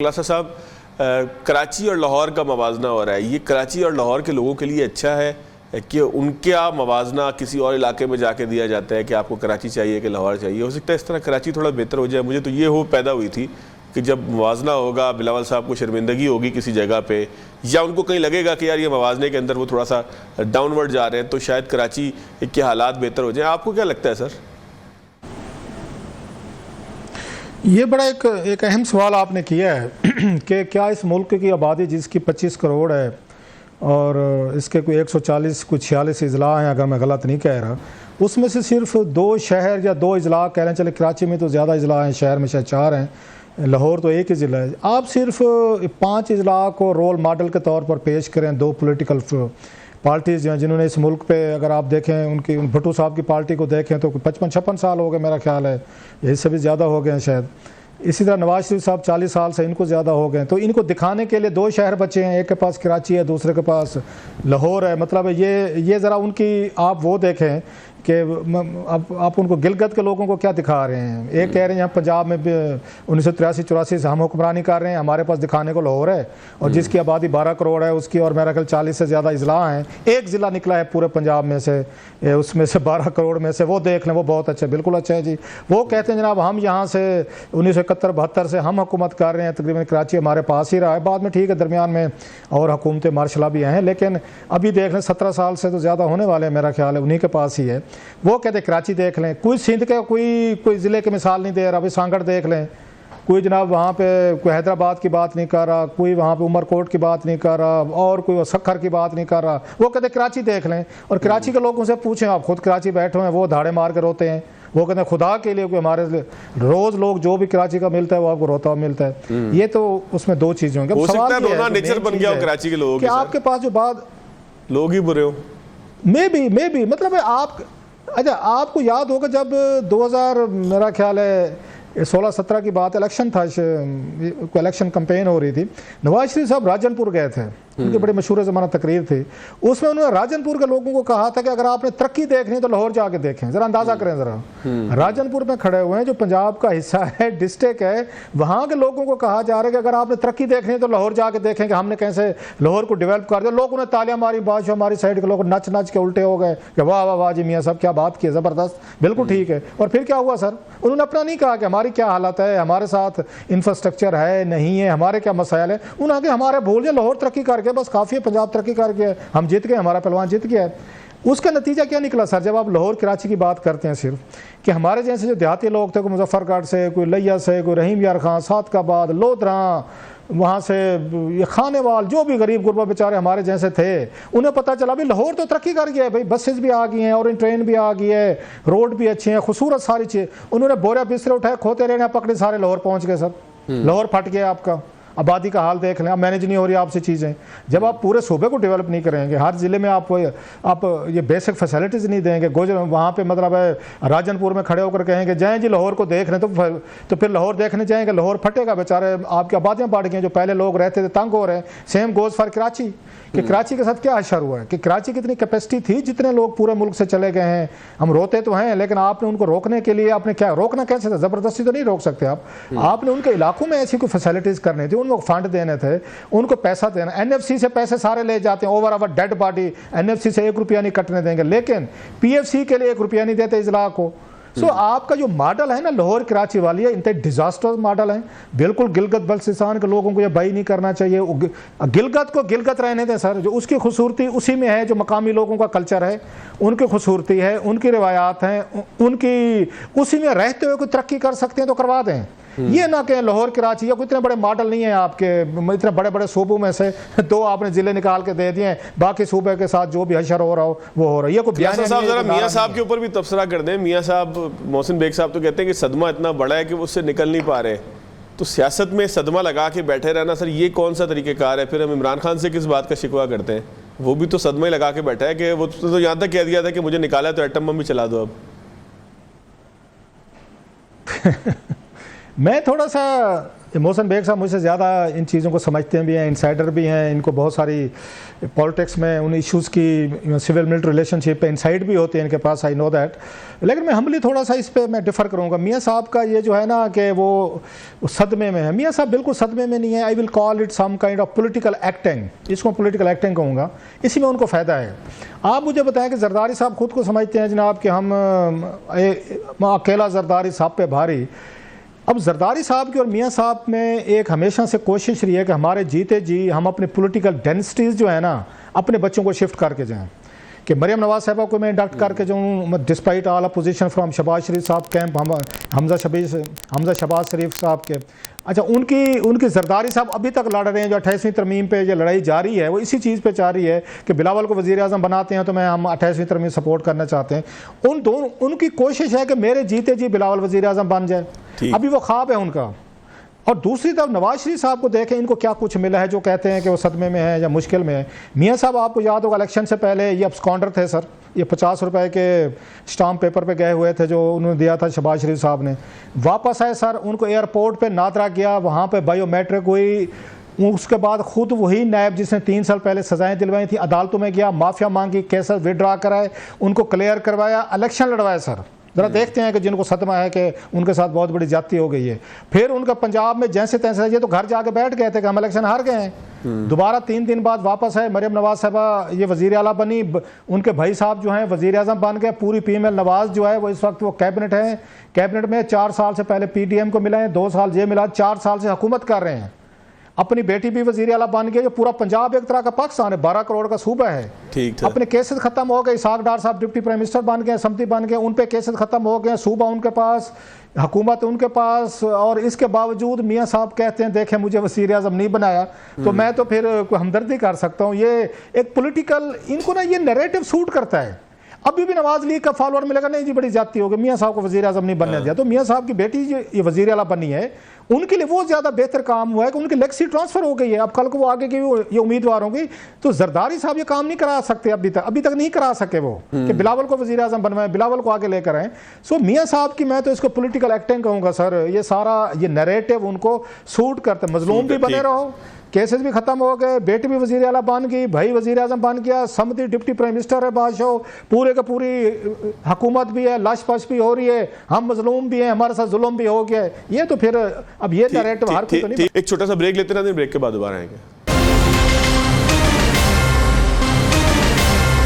खुलासा साहब, कराची और लाहौर का मवाजना हो रहा है, ये कराची और लाहौर के लोगों के लिए अच्छा है कि उनका मवाजना किसी और इलाके में जाके दिया जाता है कि आपको कराची चाहिए कि लाहौर चाहिए? हो सकता है इस तरह कराची थोड़ा बेहतर हो जाए। मुझे तो ये हो पैदा हुई थी कि जब मवाजना होगा, बिलावल साहब को शर्मिंदगी होगी किसी जगह पे, या उनको कहीं लगेगा कि यार ये मवाजने के अंदर वो थोड़ा सा डाउनवर्ड जा रहे हैं, तो शायद कराची के हालात बेहतर हो जाए। आपको क्या लगता है सर? ये बड़ा एक अहम सवाल आपने किया है कि क्या इस मुल्क की आबादी जिसकी 25 करोड़ है और इसके कोई 140 कुछ 46 अजला हैं, अगर मैं गलत नहीं कह रहा, उसमें से सिर्फ 2 शहर या 2 अजला कह लें, चले कराची में तो ज़्यादा अजला हैं, शहर में शायद 4 हैं, लाहौर तो एक ही ज़िला है। आप सिर्फ 5 अजला को रोल मॉडल के तौर पर पेश करें, 2 पॉलिटिकल पार्टीज़ जो हैं जिन्होंने इस मुल्क पे, अगर आप देखें उनकी भुट्टो साहब की पार्टी को देखें तो 55-56 साल हो गए मेरा ख्याल है, इससे भी ज़्यादा हो गए हैं शायद। इसी तरह नवाज शरीफ साहब 40 साल से, इनको ज़्यादा हो गए। तो इनको दिखाने के लिए 2 शहर बचे हैं, एक के पास कराची है, दूसरे के पास लाहौर है। मतलब ये ज़रा उनकी आप वो देखें कि आप उनको गिलगित के लोगों को क्या दिखा रहे हैं। एक कह रहे हैं यहाँ पंजाब में 1983-84 से हम हुक्मरानी कर रहे हैं, हमारे पास दिखाने को लाहौर है, और जिसकी आबादी 12 करोड़ है उसकी, और मेरा ख्याल 40 से ज़्यादा अजला हैं, एक ज़िला निकला है पूरे पंजाब में से, उसमें से 12 करोड़ में से, वो देख लें, वो बहुत अच्छा है, बिल्कुल अच्छा है जी। वो कहते हैं जनाब हम यहाँ से 1971-72 से हम हुकूमत कर रहे हैं, तकरीबन कराची हमारे पास ही रहा है, बाद में ठीक है दरमियान में और हुकूमतें मार्शला भी हैं, लेकिन अभी देख लें 17 साल से तो ज़्यादा होने वाले हैं मेरा ख्याल है, उन्हीं के पास ही है। वो कहते कराची देख लें, कोई सिंध के कोई ज़िले की मिसाल नहीं दे रहा, अभी सांगड़ देख लें, कोई जनाब वहाँ पे कोई हैदराबाद की बात नहीं कर रहा, कोई वहाँ पे उमरकोट की बात नहीं कर रहा, और कोई सखर की बात नहीं कर रहा। वो कहते कराची देख लें, और कराची के लोगों से पूछें, आप खुद कराची बैठे हैं, वो धाड़े मार के रोते हैं, वो कहते हैं खुदा के लिए कोई हमारे रोज़ लोग जो भी कराची का मिलता है वो आपको रोता हुआ मिलता है। ये तो उसमें 2 चीज़ें होंगी। सवाल नेचर बन गया कराची के लोगों कि आपके पास जो बात लोग ही बुरे हो, मे बी मतलब आप, अच्छा आपको याद होगा जब 2000 मेरा ख्याल है 16-17 की बात, इलेक्शन था, इलेक्शन कैंपेन हो रही थी, नवाज शरीफ साहब राजनपुर गए थे, उनकी बड़ी मशहूर ज़माना तकरीर थी, उसमें उन्होंने राजनपुर के लोगों को कहा था कि अगर आपने तरक्की देखनी तो लाहौर जाके देखें, ज़रा अंदाज़ा करें ज़रा। राजनपुर में खड़े हुए हैं जो पंजाब का हिस्सा है, डिस्ट्रिक्ट है, वहाँ के लोगों को कहा जा रहा है कि अगर आपने तरक्की देखनी है तो लाहौर जाके देखें कि हमने कैसे लाहौर को डेवलप कर दिया। लोगों ने तालियां मारी, बादशाह हमारी साइड के लोग नच नच के उल्टे हो गए कि वाह वाह वाह जी मियाँ साहब क्या बात की, ज़बरदस्त, बिल्कुल ठीक है। और फिर क्या हुआ सर, उन्होंने अपना नहीं कहा कि हमारी क्या हालत है, हमारे साथ इंफ्रास्ट्रक्चर है नहीं है, हमारे क्या मसाइल है, उन्होंने हमारे भूल जाए, लाहौर तरक्की करके बस काफ़ी है, पंजाब तरक्की कर गया, हम जीत गए, हमारा पहलवान जीत गया है। उसका नतीजा क्या निकला सर, जब आप लाहौर कराची की बात करते हैं सिर्फ, कि हमारे जैसे जो देहाती लोग थे, कोई मुजफ्फरगढ़ से, कोई लिया से, कोई रहीम यार खां, सादकाबाद, लोधरा, वहाँ से ये खानेवाल, जो भी गरीब गुरबा बेचारे हमारे जैसे थे, उन्हें पता चला भाई लाहौर तो तरक्की कर गया है, भाई बसेस भी आ गई हैं, और ट्रेन भी आ गई है, रोड भी अच्छे हैं, खूबसूरत सारी चीज़। उन्होंने बोरा बिस्तरे उठाए, खोते रहने पकड़े, सारे लाहौर पहुँच गए सर, लाहौर फट गया आपका। आबादी का हाल देख लें, अब मैनेज नहीं हो रही आपसे चीज़ें। जब आप पूरे सूबे को डेवलप नहीं करेंगे, हर ज़िले में आप ये बेसिक फैसिलिटीज़ नहीं देंगे, गोजर वहाँ पे मतलब है राजनपुर में खड़े होकर कहेंगे जाएँ जी लाहौर को देख रहे, तो फिर लाहौर देखने जाएंगे, लाहौर फटेगा बेचारे, आपकी आबादियाँ बढ़ गई, जो पहले लोग रहते थे तंग हो रहे हैं। सेम गोज़ फॉर कराची, कि कराची के साथ क्या असर हुआ है, कि कराची की इतनी कैपेसिटी थी, जितने लोग पूरे मुल्क से चले गए हैं, हम रोते तो हैं, लेकिन आपने उनको रोकने के लिए आपने क्या रोकना कैसे था, ज़बरदस्ती तो नहीं रोक सकते आपने उनके इलाकों में ऐसी कोई फैसिलिटीज़ करनी थी, उनको फंड देने थे, उनको पैसा देना। एनएफसी से पैसे सारे ले जाते हैं, over our dead body, NFC से 1 रुपया नहीं कटने देंगे, लेकिन पीएफसी के लिए 1 रुपया नहीं देते इजला को। सो आपका जो मॉडल है ना लाहौर कराची वाली है, इंतहा डिजास्टर्स मॉडल है, बिल्कुल गिलगित बल्तिस्तान के लोगों को ये बाई नहीं करना चाहिए। गिलगित को गिलगित रहने दें सर, जो उसकी खूबसूरती उसी में है, जो मकामी लोगों का कल्चर है, उनकी खूबसूरती है, उनकी रिवायात हैं, उनकी उसी में रहते हुए कोई तरक्की कर सकते हैं तो करवा दें। ये ना कि लाहौर कराची या कोई इतने बड़े मॉडल नहीं है आपके, इतने बड़े बड़े सूबों में से 2 आपने ज़िले निकाल के दे दिए, बाकी सूबे के साथ जो भी हशर हो रहा हो वो हो रहा है। ये कोई बयान साहब जरा मियाँ साहब के ऊपर भी तबसरा कर दें। मियाँ साहब, मोहसिन बेग साहब तो कहते हैं कि सदमा इतना बड़ा है कि वो उससे निकल नहीं पा रहे, तो सियासत में सदमा लगा के बैठे रहना सर, ये कौन सा तरीक़ेकार है? फिर हम इमरान खान से किस बात का शिकवा करते हैं, वो भी तो सदमा ही लगा के बैठा है कि वो तो यहाँ तक कह दिया था कि मुझे निकाला तो एटम बम भी चला दो अब। मैं थोड़ा सा मोहसिन बेग साहब मुझसे ज़्यादा इन चीज़ों को समझते भी हैं, इंसाइडर भी हैं, इनको बहुत सारी पॉलिटिक्स में उन इश्यूज़ की सिविल मिलिट्री रिलेशनशिप पे इंसाइट भी होते हैं इनके पास, आई नो दैट। लेकिन मैं हम्बली थोड़ा सा इस पे मैं डिफ़र करूँगा। मियाँ साहब का ये जो है ना कि वो सदमे में है, मियाँ साहब बिल्कुल सदमे में नहीं है। I will call it some kind of political acting, इसको पॉलिटिकल एक्टिंग कहूँगा, इसी में उनको फ़ायदा है। आप मुझे बताएं कि जरदारी साहब खुद को समझते हैं जनाब कि हम अकेला जरदारी साहब पे भारी। अब जरदारी साहब की और मियाँ साहब में एक हमेशा से कोशिश रही है कि हमारे जीते जी हम अपने पॉलिटिकल डेंसिटीज़ जो है ना अपने बच्चों को शिफ्ट करके जाएं, कि मरियम नवाज साहबा को मैं इंडक्ट करके जाऊँ despite all opposition from Shehbaz Sharif साहब कैंप, हमजा शहबाज शरीफ साहब के। अच्छा, उनकी जरदारी साहब अभी तक लड़ रहे हैं, जो 28वीं तरमीम पे जो लड़ाई जारी है वो इसी चीज़ पे जारी है कि बिलावल को वज़ीर आज़म बनाते हैं तो हम 28वीं तरमीम सपोर्ट करना चाहते हैं। उनकी कोशिश है कि मेरे जीते जी बिलावल वज़ीर आज़म बन जाए, अभी वो ख्वाब है उनका। और दूसरी तरफ नवाज शरीफ साहब को देखें, इनको क्या कुछ मिला है जो कहते हैं कि वो सदमे में है या मुश्किल में है। मियाँ साहब आपको याद होगा इलेक्शन से पहले ये अब्सकॉन्डर थे सर, ये 50 रुपए के स्टाम्प पेपर पे गए हुए थे जो उन्होंने दिया था शहबाज शरीफ साहब ने। वापस आए सर, उनको एयरपोर्ट पे नादरा किया, वहाँ पे बायोमेट्रिक हुई, उसके बाद खुद वही नायब जिसने 3 साल पहले सजाएं दिलवाई थी अदालतों में गया, माफिया मांगी, केसेस विड्रा कराए, उनको क्लियर करवाया, इलेक्शन लड़वाया सर। जरा देखते हैं कि जिनको सदमा है कि उनके साथ बहुत बड़ी ज्यादती हो गई है। फिर उनका पंजाब में जैसे तैसे, ये तो घर जाके बैठ गए थे कि हम इलेक्शन हार गए हैं। दोबारा 3 दिन बाद वापस आए, मरियम नवाज साहबा ये वजीर आला बनी, उनके भाई साहब जो हैं वजीर आजम बन गए, पूरी पीएमएल नवाज जो है वो इस वक्त वो कैबिनेट है। कैबिनेट में 4 साल से पहले पीडीएम को मिला है, 2 साल ये मिला, 4 साल से हुकूमत कर रहे हैं। अपनी बेटी भी वजीर आला बन गई। पूरा पंजाब एक तरह का पाकिस्तान है, 12 करोड़ का सूबा है। ठीक अपने केसेस खत्म हो गए, इसाक डार साहब डिप्टी प्राइम मिनिस्टर बन गए, समती बन गए, उन पे केसेस खत्म हो गए, सूबा उनके पास, हुकूमत उनके पास। और इसके बावजूद मियाँ साहब कहते हैं देखें मुझे वज़ीर आज़म नहीं बनाया, तो मैं तो फिर हमदर्दी कर सकता हूँ। ये एक पॉलिटिकल, इनको ना ये नैरेटिव सूट करता है। अभी भी नवाज लीग का फॉलोअर मिलेगा, नहीं जी बड़ी जाती होगी, मियाँ साहब को वज़ीर आज़म नहीं बनने दिया। तो मियाँ साहब की बेटी ये वज़ीर आला बनी है, उनके लिए वो ज़्यादा बेहतर काम हुआ है कि उनकी लेगेसी ट्रांसफ़र हो गई है। अब कल को वो आगे की ये उम्मीदवार होंगी, तो जरदारी साहब ये काम नहीं करा सकते, अभी तक नहीं करा सके वो कि बिलावल को वज़ीर आज़म बनवाएं, बिलावल को आगे लेकर आएँ। सो मियाँ साहब की मैं तो इसको पॉलिटिकल एक्टिंग कहूँगा सर। ये सारा ये नैरेटिव उनको सूट करते, मजलूम भी बने रहो, केसेस भी खत्म हो गए, बेटी भी वज़ीर आला बन गई, भाई वज़ीर आज़म बन गया, समती डिप्टी प्राइम मिनिस्टर है बादशाह, पूरे का पूरी हुकूमत भी है, लाश पाश भी हो रही है, हम मजलूम भी हैं, हमारे साथ जुल्म भी हो गया है। ये तो फिर अब ये नैरेटिव हर कोई तो नहीं। एक छोटा सा ब्रेक लेते हैं, ब्रेक के बाद दोबारा आएंगे।